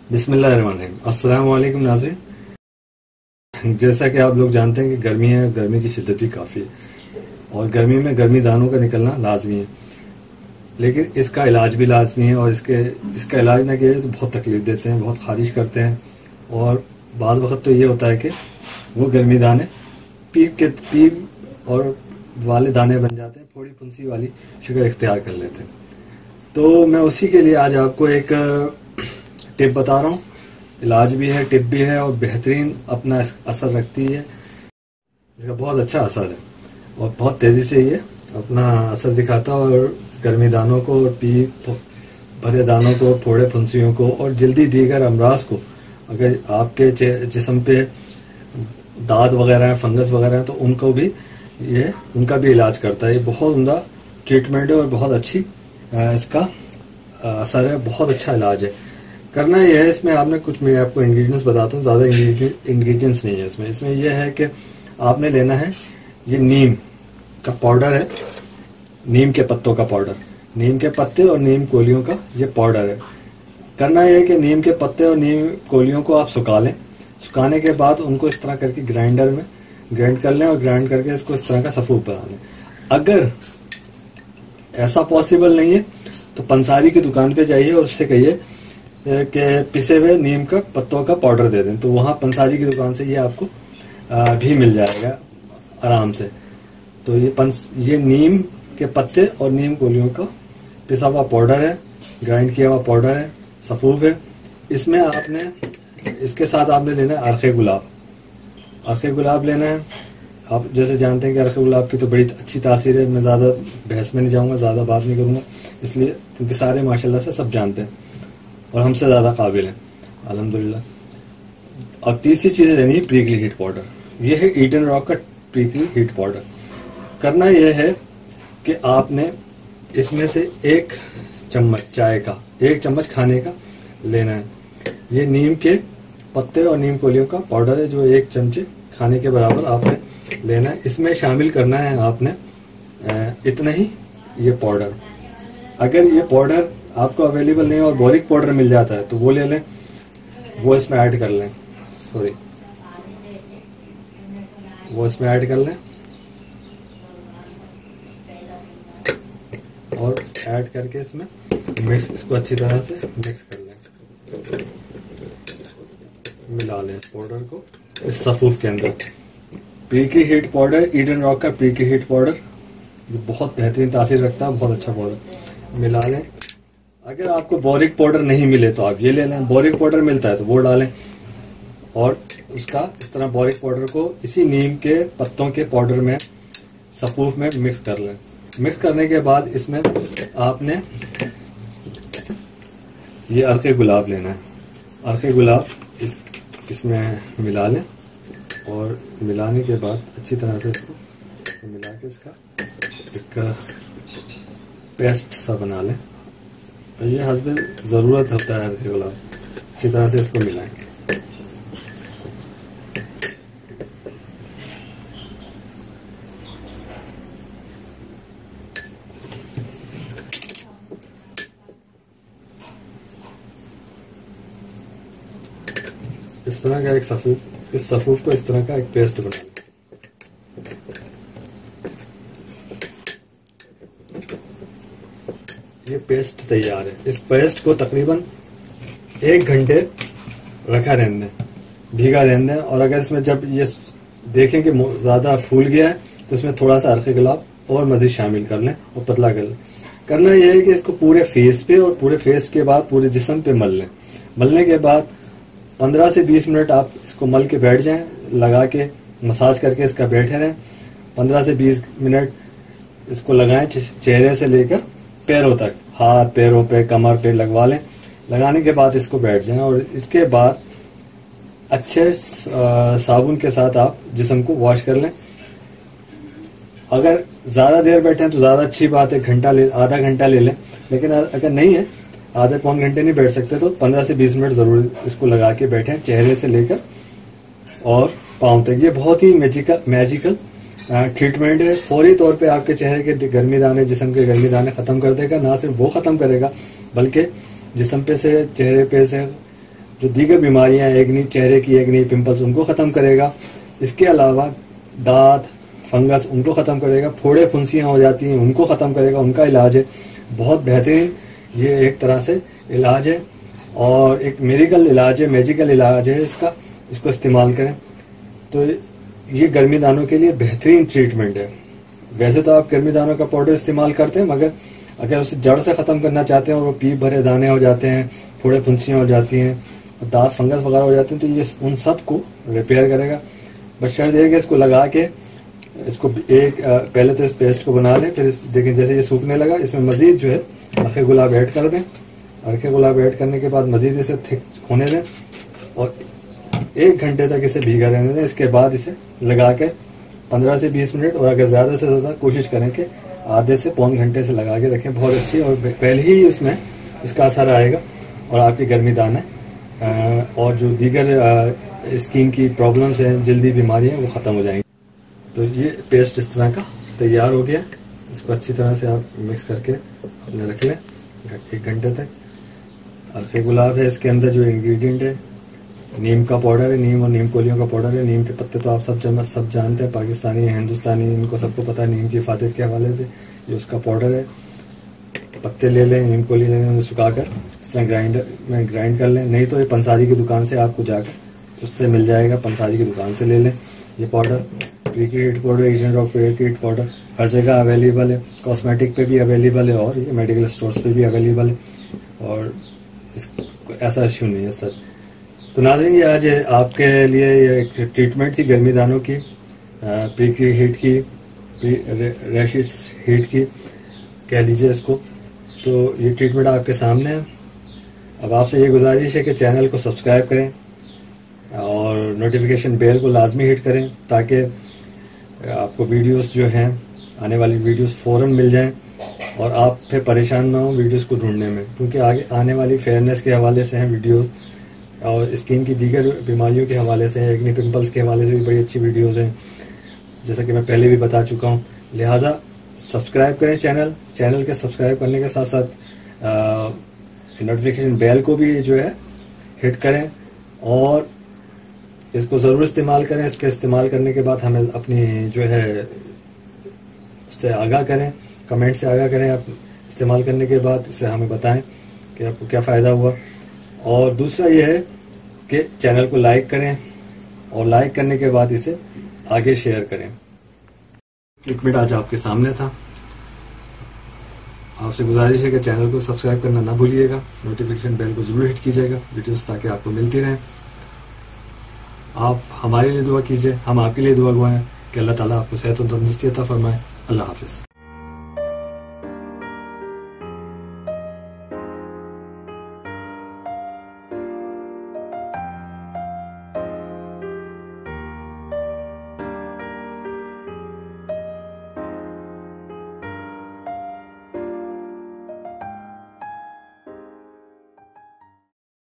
बिस्मिल्लाहिर्रहमानिर्रहीम। अस्सलाम वालेकुम नाज़रीन। जैसा कि आप लोग जानते हैं कि गर्मी है, गर्मी की शिद्दत भी काफ़ी है और गर्मी में गर्मी दानों का निकलना लाजमी है, लेकिन इसका इलाज भी लाजमी है। और इसका इलाज ना किया जाए तो बहुत तकलीफ देते हैं, बहुत खारिश करते हैं और बाद वक्त तो ये होता है कि वो गर्मी दाने पीप और वाले दाने बन जाते हैं, फोड़ी फुंसी वाली शक्ल इख्तियार कर लेते हैं। तो मैं उसी के लिए आज आपको एक टिप बता रहा हूँ। इलाज भी है, टिप भी है और बेहतरीन अपना असर रखती है। इसका बहुत अच्छा असर है और बहुत तेज़ी से ये अपना असर दिखाता है और गर्मी दानों को और पीप भरे दानों को, फोड़े फुंसियों को और जल्दी दीगर अमराज को, अगर आपके जिस्म पे दाद वगैरह है, फंगस वगैरह है, तो उनका भी इलाज करता है। ये बहुत उम्दा ट्रीटमेंट है और बहुत अच्छी इसका असर है, बहुत अच्छा इलाज है। करना यह है, इसमें आपने कुछ, मैं आपको इंग्रेडिएंट्स बताता हूँ, ज़्यादा इंग्रेडिएंट्स नहीं है इसमें यह है कि आपने लेना है, ये नीम का पाउडर है, नीम के पत्तों का पाउडर, नीम के पत्ते और नीम कोलियों का ये पाउडर है। करना यह है कि नीम के पत्ते और नीम कोलियों को आप सुखा लें। सुखाने के बाद उनको इस तरह करके ग्राइंडर में ग्राइंड कर लें और ग्राइंड करके इसको इस तरह का सफूफ बना लें। अगर ऐसा पॉसिबल नहीं है तो पंसारी की दुकान पे जाइए और उससे कहिए कि पिसे हुए नीम का पत्तों का पाउडर दे दें, तो वहाँ पंसारी की दुकान से ये आपको भी मिल जाएगा आराम से। तो ये नीम के पत्ते और नीम गोलियों का पिसा हुआ पाउडर है, ग्राइंड किया हुआ पाउडर है, सफूफ है। इसके साथ आपने लेना है अर्क़े गुलाब। अर्क़े गुलाब लेना है। आप जैसे जानते हैं कि अर्क़े गुलाब की तो बड़ी अच्छी तासीर है। मैं ज़्यादा बहस में नहीं जाऊँगा, ज़्यादा बात नहीं करूँगा, इसलिए क्योंकि सारे माशाल्लाह से सब जानते हैं और हमसे ज़्यादा काबिल हैं अल्हम्दुलिल्लाह। और तीसरी चीज़ लेनी है प्रिकली हीट पाउडर। यह है ईडन रॉक का प्रिकली हीट पाउडर। करना यह है कि आपने इसमें से 1 चम्मच चाय का, 1 चम्मच खाने का लेना है। ये नीम के पत्ते और नीम कोलियों का पाउडर है, जो 1 चमचे खाने के बराबर आपने लेना है। इसमें शामिल करना है आपने इतना ही ये पाउडर। अगर ये पाउडर आपको अवेलेबल नहीं है और बोरिक पाउडर मिल जाता है तो वो ले लें, वो इसमें ऐड कर लें, वो इसमें ऐड कर लें और ऐड करके इसमें इसको अच्छी तरह से मिक्स कर लें, मिला लें इस पाउडर को इस सफूफ के अंदर। Prickly heat powder, Eden rock का प्रिकली हीट पाउडर, जो बहुत बेहतरीन तासीर रखता है, बहुत अच्छा पाउडर। मिला लें। अगर आपको बोरिक पाउडर नहीं मिले तो आप ये ले लें, बोरिक पाउडर मिलता है तो वो डालें और उसका इस तरह बोरिक पाउडर को इसी नीम के पत्तों के पाउडर में, सफूफ में मिक्स कर लें। मिक्स करने के बाद इसमें आपने ये अर्क़े गुलाब लेना है। अर्क़े गुलाब इसमें मिला लें और मिलाने के बाद अच्छी तरह से इसको मिला के इसका एक पेस्ट सा बना लें। और ये हस्बे ज़रूरत होता है अर्क़े गुलाब, अच्छी तरह से इसको मिलाएं। इस तरह का एक सफूफ, इस सफूफ को इस तरह का एक पेस्ट बना लें। ये पेस्ट तैयार है। इस पेस्ट को तकरीबन 1 घंटे रखा रहने दें, भीगा रहने दें। और अगर इसमें जब ये देखें कि ज़्यादा फूल गया है तो इसमें थोड़ा सा अर्क़े गुलाब और मज़ीद शामिल कर लें और पतला कर लें। करना यह है कि इसको पूरे फेस पे और पूरे फेस के बाद पूरे जिस्म पे मल लें। मलने के बाद 15 से 20 मिनट आप इसको मल के बैठ जाएं, लगा के मसाज करके इसका बैठे रहें। 15 से 20 मिनट इसको लगाएं, चेहरे से लेकर पैरों तक, हाथ पैरों पे, कमर पे लगवा लें। लगाने के बाद इसको बैठ जाएं और इसके बाद अच्छे साबुन के साथ आप जिस्म को वॉश कर लें। अगर ज़्यादा देर बैठे हैं तो ज़्यादा अच्छी बात है, आधा घंटा ले लें। लेकिन अगर नहीं है, आधे पौन घंटे नहीं बैठ सकते, तो 15 से 20 मिनट ज़रूर इसको लगा के बैठें, चेहरे से लेकर और पाँव तक। ये बहुत ही मैजिकल ट्रीटमेंट है। फौरी तौर पे आपके चेहरे के गर्मी दाने, जिस्म के गर्मी दाने ख़त्म कर देगा। ना सिर्फ वो ख़त्म करेगा बल्कि जिस्म पे से, चेहरे पे से जो दीगर बीमारियां, एक्ने, चेहरे की एक्ने, पिंपल्स, उनको ख़त्म करेगा। इसके अलावा दांत, फंगस, उनको ख़त्म करेगा। फोड़े फुंसियाँ हो जाती हैं, उनको ख़त्म करेगा, उनका इलाज है। बहुत बेहतरीन ये एक तरह से इलाज है और एक मेडिकल इलाज है, मैजिकल इलाज है इसका। इसको इस्तेमाल करें तो ये गर्मी दानों के लिए बेहतरीन ट्रीटमेंट है। वैसे तो आप गर्मी दानों का पाउडर इस्तेमाल करते हैं, मगर अगर उसे जड़ से ख़त्म करना चाहते हैं और वो पीप भरे दाने हो जाते हैं, फोड़े फुंसियाँ हो जाती हैं, दांत फंगस वगैरह हो जाते हैं, तो ये उन सब को रिपेयर करेगा। बस शर्त है कि इसको लगा के इसको पहले तो इस पेस्ट को बना लें, फिर देखें जैसे ये सूखने लगा, इसमें मजीद जो है अर्खे गुलाब ऐड कर दें। अर्खे गुलाब ऐड करने के बाद मजीद इसे थिक होने दें और 1 घंटे तक इसे भीगा रहने दें। इसके बाद इसे लगा के 15 से 20 मिनट, और अगर ज़्यादा से ज़्यादा कोशिश करें कि आधे से पौन घंटे से लगा के रखें, बहुत अच्छी, और पहले ही उसमें इसका असर आएगा और आपकी गर्मी दाने और जो दीगर स्किन की प्रॉब्लम्स हैं, जल्दी बीमारियाँ, वो ख़त्म हो जाएंगी। तो ये पेस्ट इस तरह का तैयार हो गया। इसको अच्छी तरह से आप मिक्स करके अपने रख लें 1 घंटे तक। अर्खे गुलाब है, इसके अंदर जो इंग्रेडिएंट है, नीम का पाउडर है, नीम और नीम कोलियों का पाउडर है। नीम के पत्ते तो आप सब जानते हैं, पाकिस्तानी, हिंदुस्तानी, इनको सबको पता है नीम की इफादत के हवाले से। ये उसका पाउडर है। पत्ते ले लें, नीम कोली ले लें, उन्हें सुखाकर इस तरह ग्राइंडर में ग्राइंड कर लें। नहीं तो ये पंसारी की दुकान से आपको जाकर उससे मिल जाएगा, पंसारी की दुकान से ले लें ये powder. Prickly heat powder, agent of prickly heat powder हर जगह अवेलेबल है, कॉस्मेटिक पे भी अवेलेबल है और ये मेडिकल स्टोर्स पे भी अवेलेबल है, और ऐसा इश्यू नहीं है सर। तो नाज़रीन, ये आज आपके लिए ये एक ट्रीटमेंट थी गर्मी दानों की, प्रीकी हीट की, रैशिस हीट की कह लीजिए इसको। तो ये ट्रीटमेंट आपके सामने है। अब आपसे ये गुजारिश है कि चैनल को सब्सक्राइब करें और नोटिफिकेशन बेल को लाजमी हिट करें, ताकि आपको वीडियोस जो हैं, आने वाली वीडियोस फ़ौरन मिल जाएं और आप फिर परेशान ना हो वीडियोस को ढूंढने में, क्योंकि आगे आने वाली फेयरनेस के हवाले से हैं वीडियोस, और स्किन की दीगर बीमारियों के हवाले से, एक्ने, पिंपल्स के हवाले से भी बड़ी अच्छी वीडियोस हैं, जैसा कि मैं पहले भी बता चुका हूँ। लिहाजा सब्सक्राइब करें चैनल के सब्सक्राइब करने के साथ साथ नोटिफिकेशन बेल को भी जो है हिट करें और इसको ज़रूर इस्तेमाल करें। इसके इस्तेमाल करने के बाद हमें अपनी जो है उससे आगाह करें, कमेंट से आगाह करें। आप इस्तेमाल करने के बाद इसे हमें बताएं कि आपको क्या फ़ायदा हुआ। और दूसरा ये है कि चैनल को लाइक करें और लाइक करने के बाद इसे आगे शेयर करें। ट्रीटमेंट आज आपके सामने था। आपसे गुजारिश है कि चैनल को सब्सक्राइब करना ना भूलिएगा, नोटिफिकेशन बेल को जरूर हिट कीजिएगा वीडियोस ताकि आपको मिलती रहें। आप हमारे लिए दुआ कीजिए, हम आपके लिए दुआ गुआएं कि अल्लाह ताला आपको सेहत और तंदुरुस्ती अता फरमाए। अल्लाह हाफिज़।